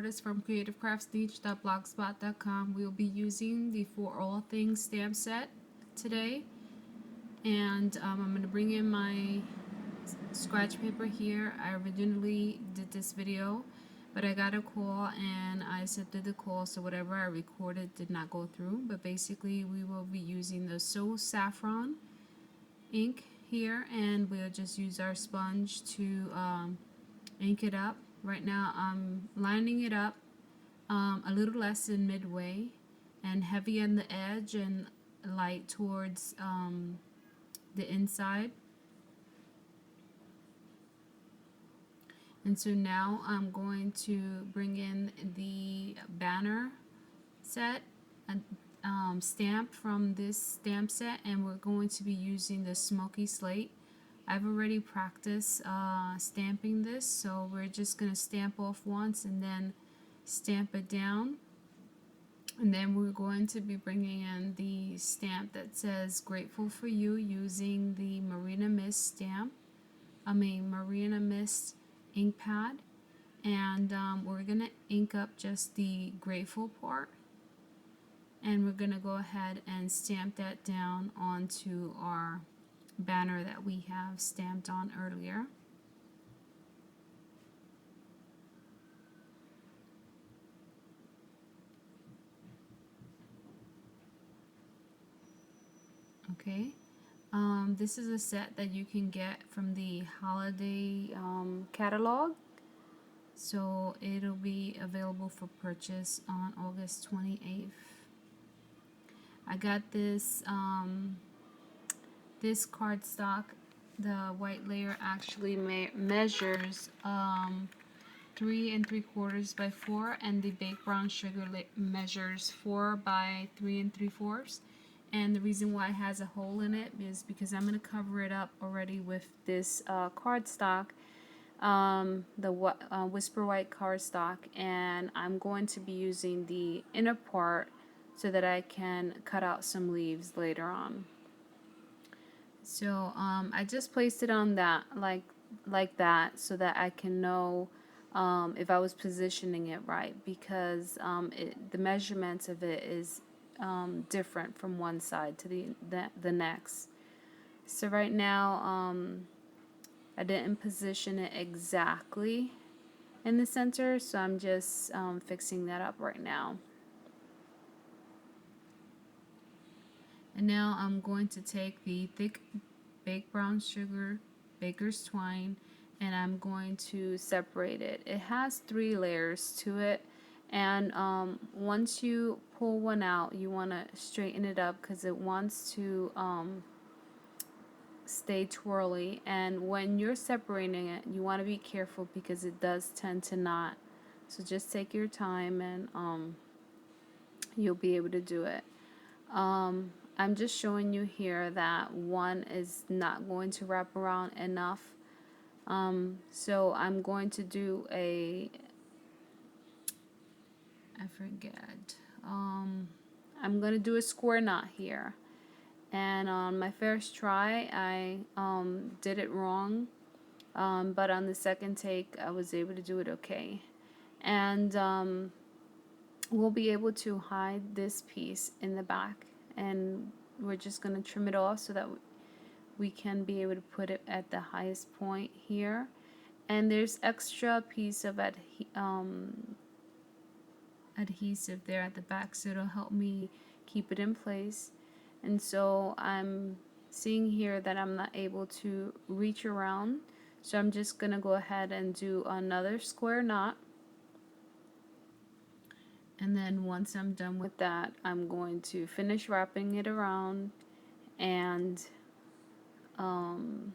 artist from creativecraftsniche.blogspot.com. We'll be using the For All Things stamp set today, and I'm going to bring in my scratch paper here. I originally did this video, but I got a call and I accepted the call, so whatever I recorded did not go through. But basically we will be using the So Saffron ink here, and we'll just use our sponge to ink it up. Right now I'm lining it up a little less than midway and heavy on the edge and light towards the inside. And so now I'm going to bring in the banner set, stamp from this stamp set, and we're going to be using the smoky slate. I've already practiced stamping this, so we're just going to stamp off once and then stamp it down. And then we're going to be bringing in the stamp that says Grateful for You using the Marina Mist Marina Mist ink pad, and we're gonna ink up just the grateful part, and we're gonna go ahead and stamp that down onto our banner that we have stamped on earlier. Okay, this is a set that you can get from the holiday catalog. So it'll be available for purchase on August 28th. I got this this cardstock. The white layer actually measures 3 3/4 by 4, and the baked brown sugar measures 4 by 3 3/4. And the reason why it has a hole in it is because I'm going to cover it up already with this cardstock. The Whisper White cardstock, and I'm going to be using the inner part so that I can cut out some leaves later on. So I just placed it on that like that so that I can know if I was positioning it right, because the measurements of it is different from one side to the next. So right now I didn't position it exactly in the center, so I'm just fixing that up right now. And now I'm going to take the thick baked brown sugar baker's twine, and I'm going to separate it. It has 3 layers to it, and once you pull one out, you want to straighten it up because it wants to stay twirly, and when you're separating it you want to be careful because it does tend to knot. So just take your time and you'll be able to do it. I'm just showing you here that one is not going to wrap around enough, so I'm going to do I forget, I'm going to do a square knot here. And on my first try I did it wrong, but on the second take I was able to do it okay. And we'll be able to hide this piece in the back, and we're just going to trim it off so that we can be able to put it at the highest point here. And there's extra piece of adhesive there at the back, so it'll help me keep it in place. And so I'm seeing here that I'm not able to reach around, so I'm just gonna go ahead and do another square knot. And then once I'm done with that, I'm going to finish wrapping it around, and I'm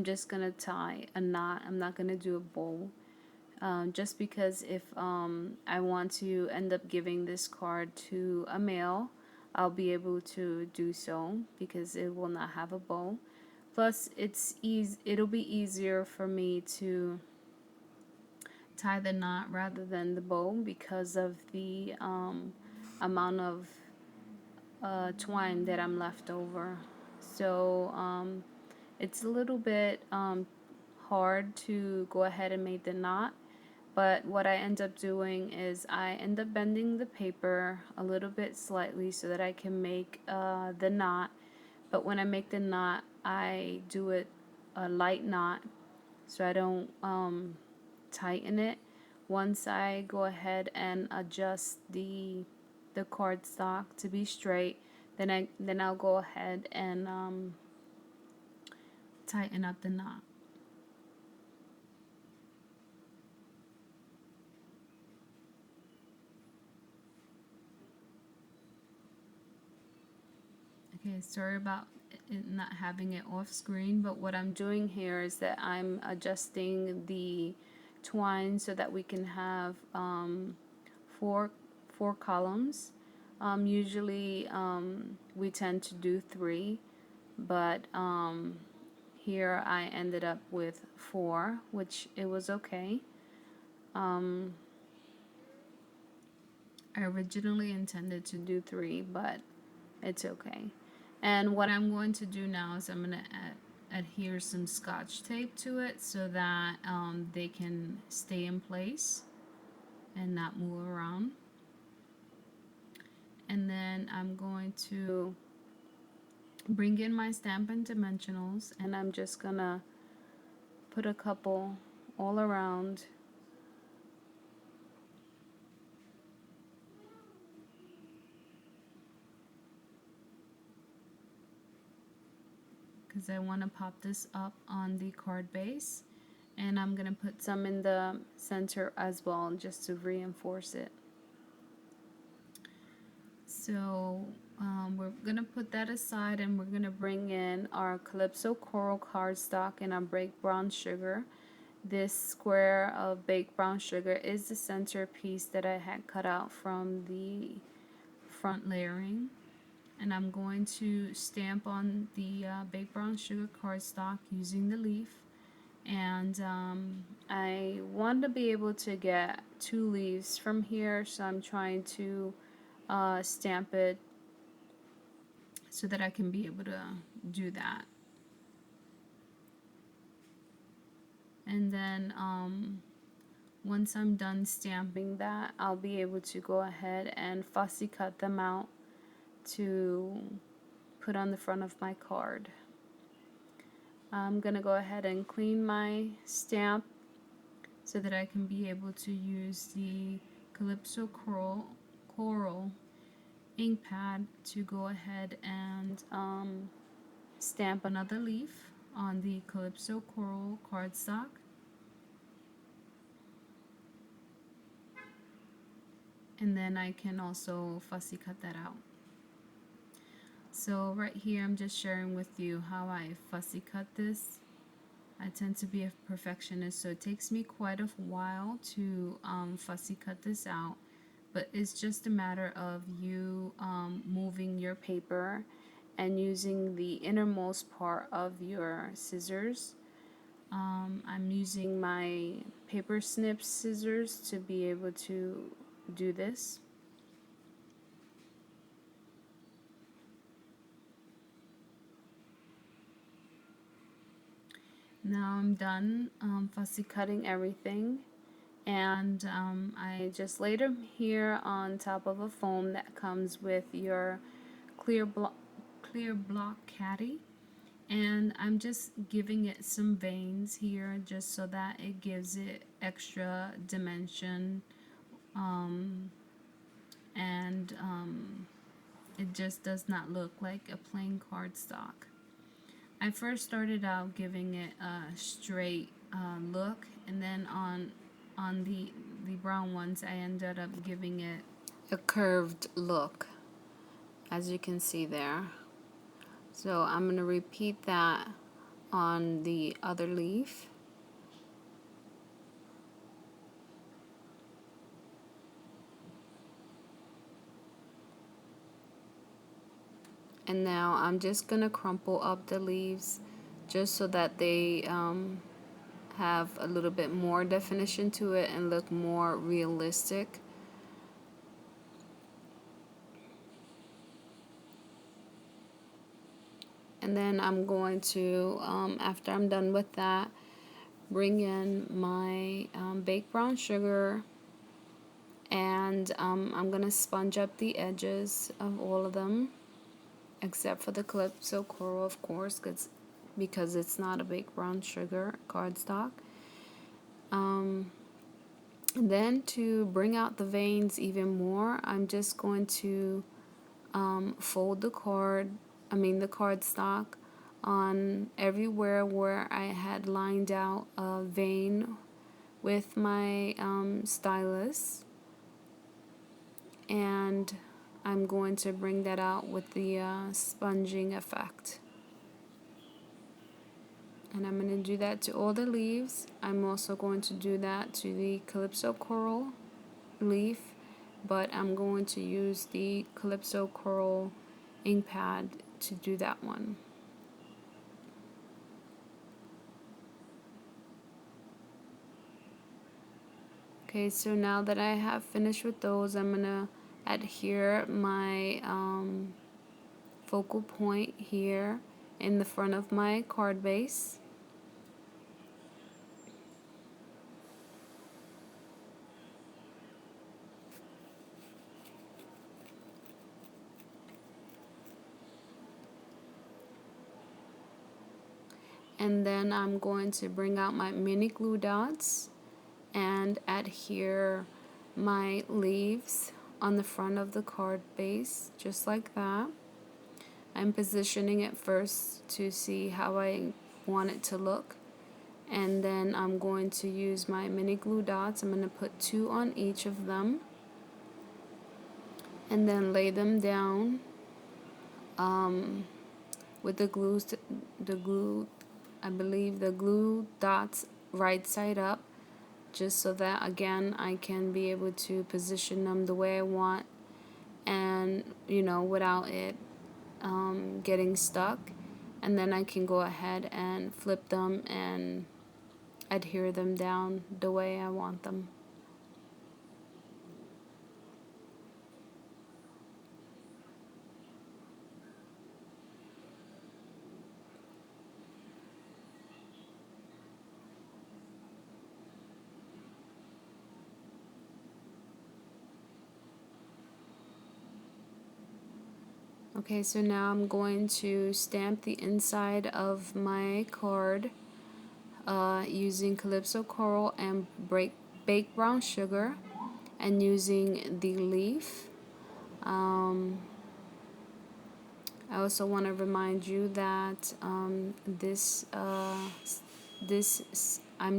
just gonna tie a knot. I'm not gonna do a bow, just because if I want to end up giving this card to a male, I'll be able to do so because it will not have a bow. Plus it'll be easier for me to tie the knot rather than the bow because of the amount of twine that I'm left over. So it's a little bit hard to go ahead and make the knot, but what I end up doing is I end up bending the paper a little bit slightly so that I can make the knot. But when I make the knot, I do it a light knot so I don't tighten it. Once I go ahead and adjust the cardstock to be straight, then I'll go ahead and tighten up the knot. Okay, sorry about it not having it off screen, but what I'm doing here is that I'm adjusting the twine so that we can have four columns. Usually we tend to do 3, but here I ended up with 4, which it was okay. I originally intended to do 3, but it's okay. And what I'm going to do now is I'm going to adhere some scotch tape to it so that they can stay in place and not move around. And then I'm going to bring in my Stampin' Dimensionals, and I'm just going to put a couple all around. Because I want to pop this up on the card base, and I'm going to put some in the center as well just to reinforce it. So we're going to put that aside, and we're going to bring in our Calypso Coral cardstock and our baked brown sugar. This square of baked brown sugar is the center piece that I had cut out from the front layering. And I'm going to stamp on the baked brown sugar cardstock using the leaf. And I want to be able to get 2 leaves from here, so I'm trying to stamp it so that I can be able to do that. And then once I'm done stamping that, I'll be able to go ahead and fussy cut them out to put on the front of my card. I'm gonna go ahead and clean my stamp so that I can be able to use the Calypso Coral ink pad to go ahead and stamp another leaf on the Calypso Coral cardstock. And then I can also fussy cut that out. So right here I'm just sharing with you how I fussy cut this. I tend to be a perfectionist, so it takes me quite a while to fussy cut this out, but it's just a matter of you moving your paper and using the innermost part of your scissors. I'm using my paper snip scissors to be able to do this. Now I'm done fussy cutting everything, and I just laid them here on top of a foam that comes with your clear block caddy, and I'm just giving it some veins here just so that it gives it extra dimension, and it just does not look like a plain cardstock. I first started out giving it a straight look, and then on the brown ones I ended up giving it a curved look, as you can see there. So I'm going to repeat that on the other leaf. And now I'm just going to crumple up the leaves just so that they have a little bit more definition to it and look more realistic. And then I'm going to, after I'm done with that, bring in my baked brown sugar, and I'm gonna sponge up the edges of all of them except for the Calypso Coral, of course, because it's not a baked brown sugar cardstock. Then to bring out the veins even more, I'm just going to fold the cardstock on everywhere where I had lined out a vein with my stylus, and I'm going to bring that out with the sponging effect. And I'm going to do that to all the leaves. I'm also going to do that to the Calypso Coral leaf, but I'm going to use the Calypso Coral ink pad to do that one. Okay, so now that I have finished with those, I'm going to adhere my focal point here in the front of my card base. And then I'm going to bring out my mini glue dots and adhere my leaves on the front of the card base, just like that. I'm positioning it first to see how I want it to look, and then I'm going to use my mini glue dots. I'm going to put 2 on each of them and then lay them down with the glue, I believe the glue dots right side up, just so that again I can be able to position them the way I want, and without it getting stuck. And then I can go ahead and flip them and adhere them down the way I want them. Okay, so now I'm going to stamp the inside of my card using Calypso Coral and baked brown sugar, and using the leaf. I also want to remind you that I'm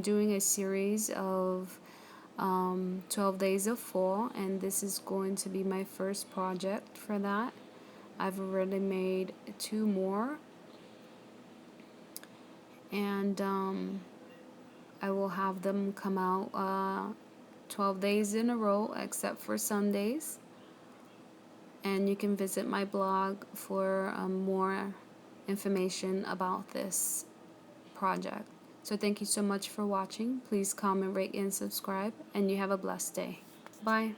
doing a series of 12 Days of Fall, and this is going to be my first project for that. I've already made 2 more, and I will have them come out 12 days in a row except for Sundays. And you can visit my blog for more information about this project. So thank you so much for watching. Please comment, rate, and subscribe, and you have a blessed day. Bye.